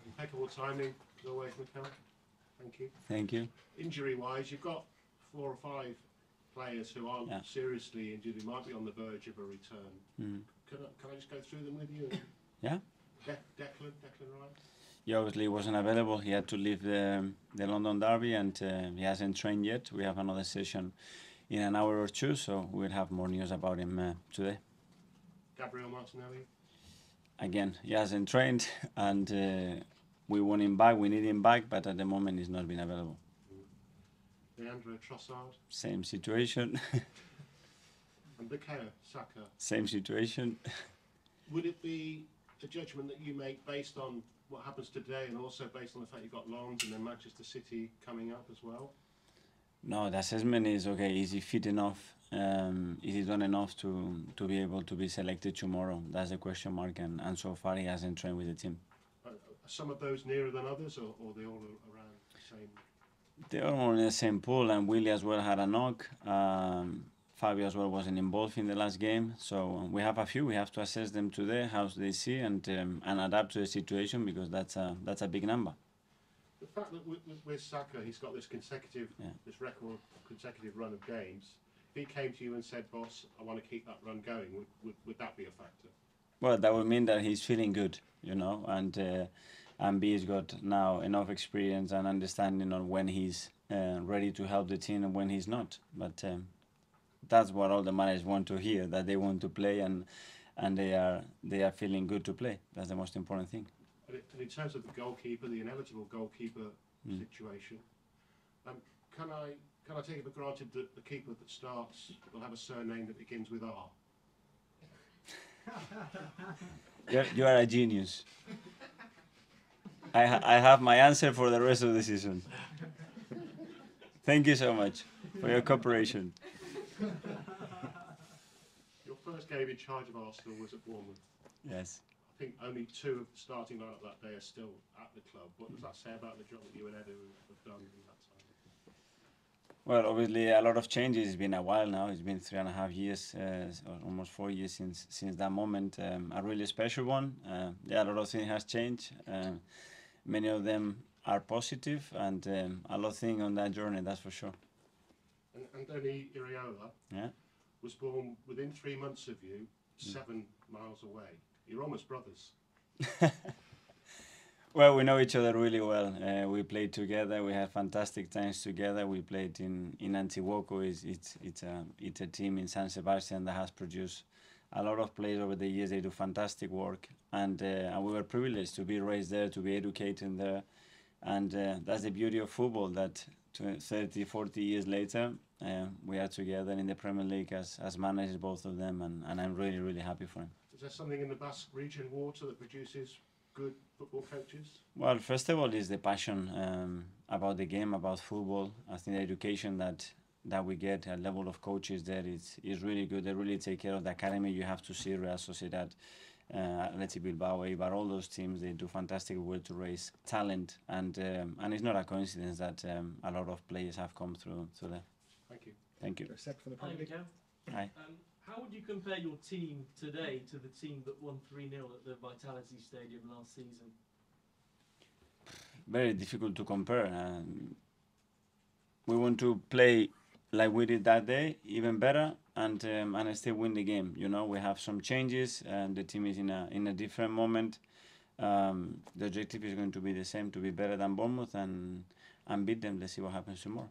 Impeccable timing, as always, Mikel. Thank you. Thank you. Injury-wise, you've got 4 or 5 players who aren't seriously injured, who might be on the verge of a return. Can I just go through them with you? Yeah. Declan Rice? He obviously wasn't available. He had to leave the London Derby, and he hasn't trained yet. We have another session in an hour or two, so we'll have more news about him today. Gabriel Martinelli? Again, he hasn't trained, and we want him back. We need him back, but at the moment he's not been available. Leandro Trossard? Same situation. And Mikel Saka? Same situation. Would it be a judgment that you make based on what happens today, and also based on the fact you've got Lens and then Manchester City coming up as well? No, the assessment is, okay, is he fit enough? Is he done enough to be able to be selected tomorrow? That's the question mark, and so far he hasn't trained with the team. Are some of those nearer than others, or they all around the same? They are all in the same pool, and Willie as well had a knock. Fabio as well wasn't involved in the last game, so we have a few. We have to assess them today, how they see, and adapt to the situation, because that's a big number. The fact that with Saka, he's got this record consecutive run of games. If he came to you and said, "Boss, I want to keep that run going," would that be a factor? Well, that would mean that he's feeling good, you know, and B's got now enough experience and understanding on when he's ready to help the team and when he's not. But that's what all the managers want to hear, that they want to play and they are feeling good to play. That's the most important thing. And in terms of the goalkeeper, the ineligible goalkeeper situation, can I take it for granted that the keeper that starts will have a surname that begins with R? You are a genius. I have my answer for the rest of the season. Thank you so much for your cooperation. Your first game in charge of Arsenal was at Bournemouth. Yes. I think only 2 of the starting lineup that day are still at the club. What does that say about the job that you and Edu have done in that time? Well, obviously a lot of changes. It's been a while now. It's been 3.5 years, or almost 4 years since that moment. A really special one. A lot of things has changed. Many of them are positive, and a lot of things on that journey, that's for sure. And Anthony Iraola was born within 3 months of you, 7 miles away. You're almost brothers. Well, we know each other really well. We played together. We had fantastic times together. We played in Antiguoco. It's a team in San Sebastian that has produced a lot of players over the years. They do fantastic work, and we were privileged to be raised there, to be educated there, and that's the beauty of football. That 30, 40 years later, we are together in the Premier League as managers, both of them, and I'm really, really happy for him. Is there something in the Basque region water that produces good football coaches? Well, first of all, is the passion about the game, about football. I think the education that we get, a level of coaches there is really good. They really take care of the academy. You have to see Real Sociedad, Athletic Bilbao, Eibar, all those teams. They do fantastic work to raise talent, and it's not a coincidence that a lot of players have come through there. Thank you. Thank you. Hi, Mikel. Hi. How would you compare your team today to the team that won 3-0 at the Vitality Stadium last season? Very difficult to compare. We want to play like we did that day, even better, and still win the game. You know, we have some changes, and the team is in a different moment. The objective is going to be the same, to be better than Bournemouth and beat them. Let's see what happens tomorrow.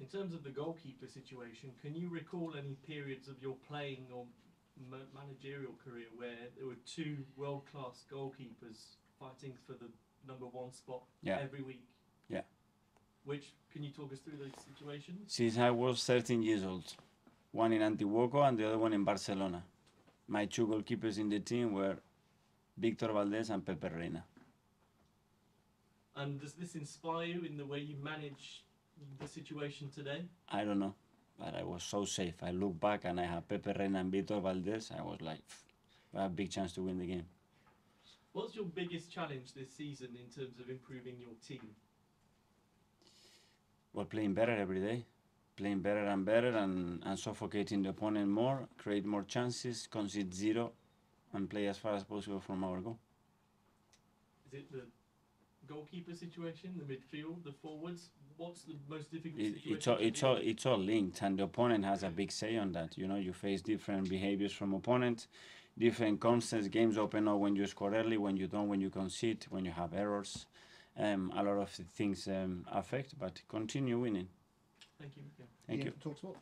In terms of the goalkeeper situation, can you recall any periods of your playing or managerial career where there were 2 world-class goalkeepers fighting for the #1 spot every week? Yeah. Can you talk us through those situations? Since I was 13 years old. One in Antiguoco and the other one in Barcelona. My 2 goalkeepers in the team were Víctor Valdés and Pepe Reina. And does this inspire you in the way you manage the situation today? I don't know, but I was so safe. I look back and I have Pepe Reina and Víctor Valdés. I was like, we have a big chance to win the game. What's your biggest challenge this season in terms of improving your team? Well, playing better every day. Playing better and suffocating the opponent more, create more chances, concede 0, and play as far as possible from our goal. Is it the goalkeeper situation, the midfield, the forwards? What's the most difficult It, situation? it's all to it's deal all with? it's all linked, and the opponent has a big say on that. You know, you face different behaviors from opponents, different concepts. Games open up when you score early, when you don't, when you concede, when you have errors. A lot of things affect, but continue winning. Thank you, Mikel. Thank Ian you. from Talksport.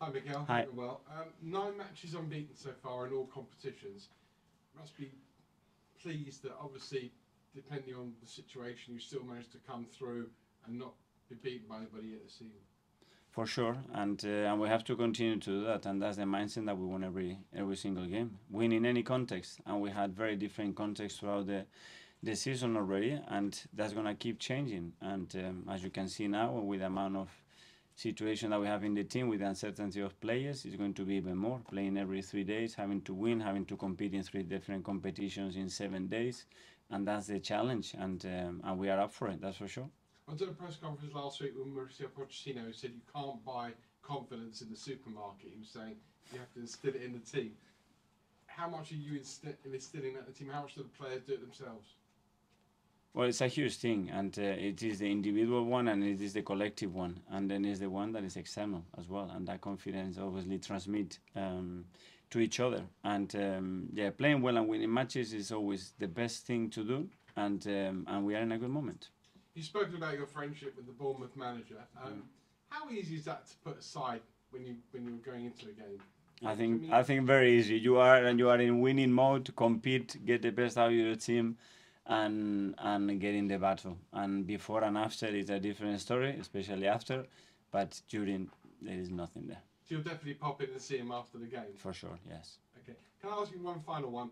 Hi Mikel, Hi. hope you're well. 9 matches unbeaten so far in all competitions. Must be pleased that obviously, depending on the situation, you still managed to come through and not be beaten by anybody yet this season. For sure, and we have to continue to do that, and that's the mindset that we won every single game, win in any context, and we had very different contexts throughout the season already, and that's gonna keep changing. And as you can see now, with the amount of situation that we have in the team, with the uncertainty of players, it's going to be even more. Playing every 3 days, having to win, having to compete in 3 different competitions in 7 days, and that's the challenge, and we are up for it. That's for sure. I was at a press conference last week when Mauricio Pochettino said you can't buy confidence in the supermarket. He was saying you have to instill it in the team. How much are you instilling that in the team? How much do the players do it themselves? Well, it's a huge thing, and it is the individual one, and it is the collective one, and then is the one that is external as well, and that confidence obviously transmit to each other. And yeah, playing well and winning matches is always the best thing to do, and we are in a good moment. You've spoken about your friendship with the Bournemouth manager. How easy is that to put aside when you're going into a game? I think very easy. You are in winning mode, compete, get the best out of your team, and get in the battle. And before and after is a different story, especially after, but during there is nothing there. So you'll definitely pop in and see him after the game? For sure, yes. Okay. Can I ask you one final one?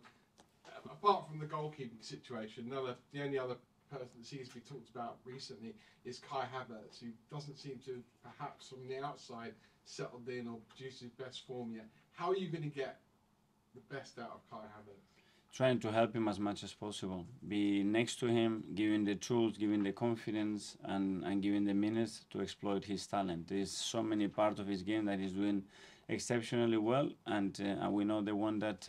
Apart from the goalkeeping situation, the only other person that seems to be talked about recently is Kai Havertz, who doesn't seem to, perhaps from the outside, settled in or produced his best form yet. How are you going to get the best out of Kai Havertz? Trying to help him as much as possible. Be next to him, giving the tools, giving the confidence, and giving the minutes to exploit his talent. There's so many parts of his game that he's doing exceptionally well, and we know the one that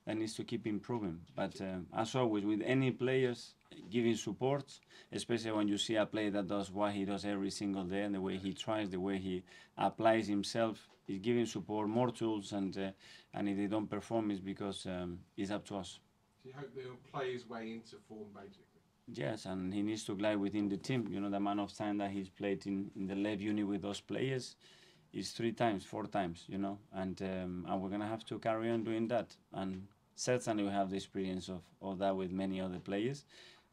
needs to keep improving. But as always, with any players, giving support, especially when you see a player that does what he does every single day, and the way he tries, the way he applies himself, is giving support, more tools, and if they don't perform, it's because it's up to us. So you hope that he'll play his way into form, basically? Yes, and he needs to glide within the team. You know, the amount of time that he's played in the left unit with those players is 3 times, 4 times, you know, and we're going to have to carry on doing that. And certainly we have the experience of that with many other players,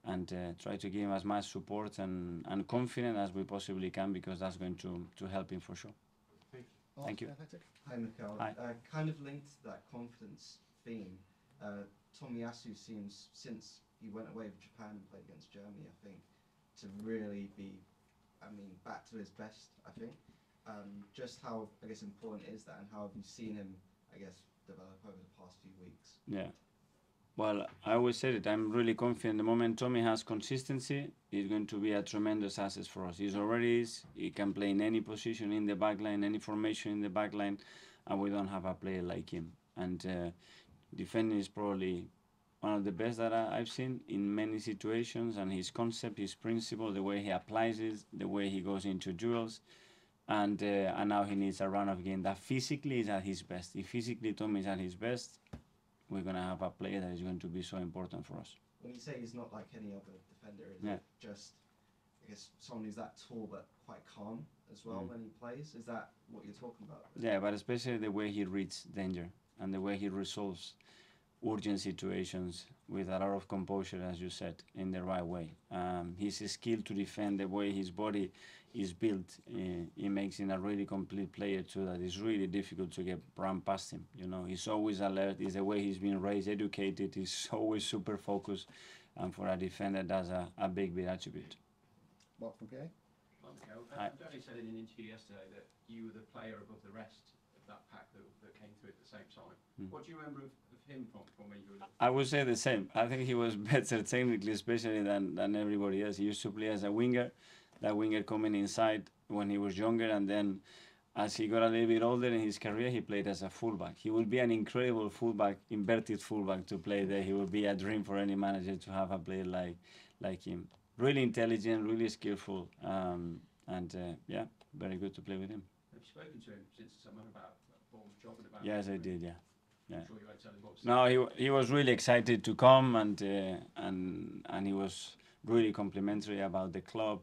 and try to give him as much support and confidence as we possibly can, because that's going to help him for sure. Thank you. Hi, Mikel. Hi. Kind of linked to that confidence theme, Tomiyasu seems, since he went away with Japan and played against Germany, I think, to really be, back to his best, I think. Just how, I guess, important is that, and how have you seen him, I guess, develop over the past few weeks? Yeah. Well, I always said it, I'm really confident. The moment Tommy has consistency, he's going to be a tremendous asset for us. He's already is. He can play in any position in the backline, any formation in the backline, and we don't have a player like him. And defending is probably one of the best that I've seen in many situations, and his concept, his principle, the way he applies it, the way he goes into duels, and now he needs a run of game that physically is at his best. If physically Tommy is at his best, we're going to have a player that is going to be so important for us. When you say he's not like any other defender, is Yeah. it just, I guess, someone who's that tall but quite calm as well when he plays? Is that what you're talking about? Yeah, but especially the way he reads danger and the way he resolves urgent situations with a lot of composure, as you said, in the right way. His skill to defend, the way his body is built, it makes him a really complete player too, that is really difficult to get run past him. You know, he's always alert, it's the way he's been raised, educated, he's always super focused, and for a defender that's a big attribute. Mark from PA? Mikel, Hi. Danny said in an interview yesterday that you were the player above the rest of that pack that came through at the same time. What do you remember of him from when you were? I would say the same. I think he was better technically, especially than everybody else. He used to play as a winger, that winger coming inside when he was younger, and then as he got a little bit older in his career, he played as a fullback. He would be an incredible fullback, inverted fullback to play there. He would be a dream for any manager to have a player like him. really intelligent, really skillful, and yeah, very good to play with him. Have you spoken to him since the summer about Bournemouth job and about? Yes, I did. Yeah. I'm sure you won't tell him what. No, he was really excited to come, and he was really complimentary about the club,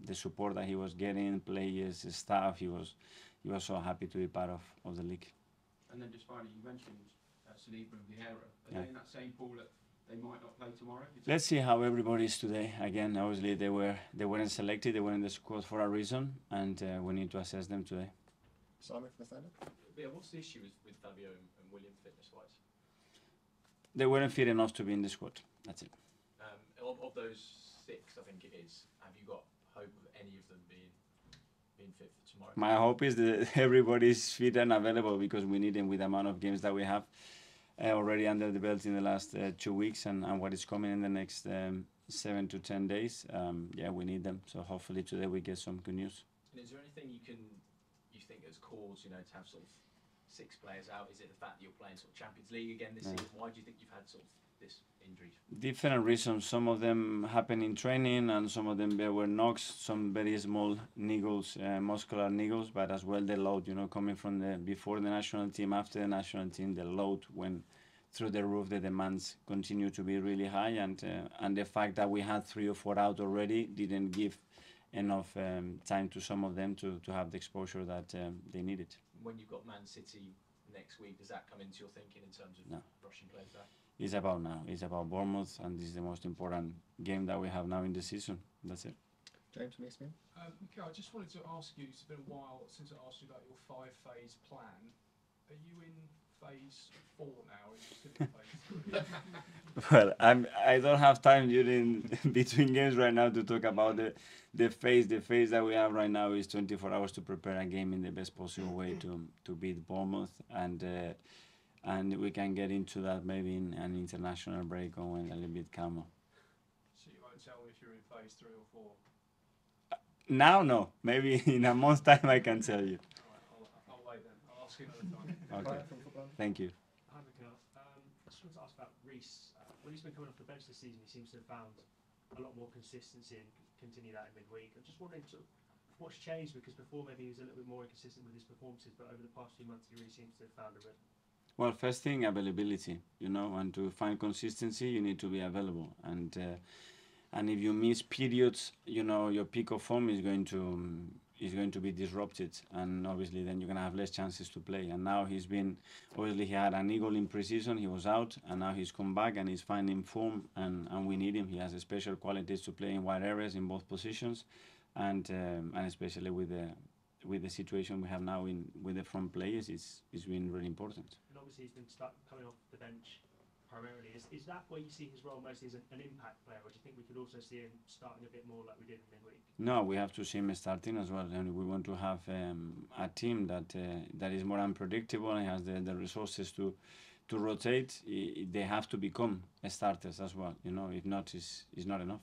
the support that he was getting, players, staff. He was so happy to be part of the league. And then just finally, you mentioned Saliba and Vieira. Are Yeah. they in that same pool that they might not play tomorrow? Let's see how everybody is today. Again, obviously they weren't selected. They were in the squad for a reason, and we need to assess them today. Simon from the stand-up. Yeah, what's the issue with Fabio and William fitness-wise? They weren't fit enough to be in the squad. That's it. Of those 6, I think it is, have you got hope of any of them being fit for tomorrow? My hope is that everybody is fit and available, because we need them with the amount of games that we have already under the belt in the last 2 weeks, and what is coming in the next 7 to 10 days. Yeah, we need them. So hopefully today we get some good news. And is there anything you think has caused, to have sort of 6 players out? Is it the fact that you're playing sort of Champions League again this season? Why do you think you've had sort of this injury? Different reasons. Some of them happen in training, and some of them were knocks, some very small niggles, muscular niggles, but as well the load, coming from before the national team, after the national team, the load went through the roof. The demands continue to be really high, and the fact that we had 3 or 4 out already didn't give enough time to some of them to have the exposure that they needed. When you've got Man City next week, does that come into your thinking in terms of rushing players back? It's about now. It's about Bournemouth, and this is the most important game that we have now in the season. That's it. James from ESPN. Mikel, I just wanted to ask you, it's been a while since I asked you about your 5-phase plan. Are you in phase 4 now, or are you still in phase 3? Well, I don't have time between games right now to talk about the phase. The phase that we have right now is 24 hours to prepare a game in the best possible way to beat Bournemouth, and we can get into that maybe in an international break or when a little bit calmer. So you won't tell me if you're in phase 3 or 4? Now, no. Maybe in a month's time I can tell you. All right, I'll wait then. I'll ask you another time. Okay. Thank you. Hi, Mikel. I just wanted to ask about Reiss. When he's been coming off the bench this season, he seems to have found a lot more consistency and continue that in midweek. I'm just wondering what's changed, because before maybe he was a little bit more inconsistent with his performances, but over the past few months he really seems to have found a rhythm. Well, first thing, availability, and to find consistency, you need to be available. And if you miss periods, your peak of form is going to be disrupted, and obviously then you're going to have less chances to play. And now he had an eagle in pre-season, he was out, and now he's come back and he's finding form, and we need him. He has special qualities to play in wide areas in both positions, and especially with the situation we have now with the front players, it's been really important. And obviously he's been coming off the bench primarily. Is that where you see his role mostly as an impact player, or do you think we could also see him starting a bit more like we did in midweek? No, we have to see him starting as well, and we want to have a team that is more unpredictable and has the resources to rotate. They have to become starters as well. If not, it's not enough.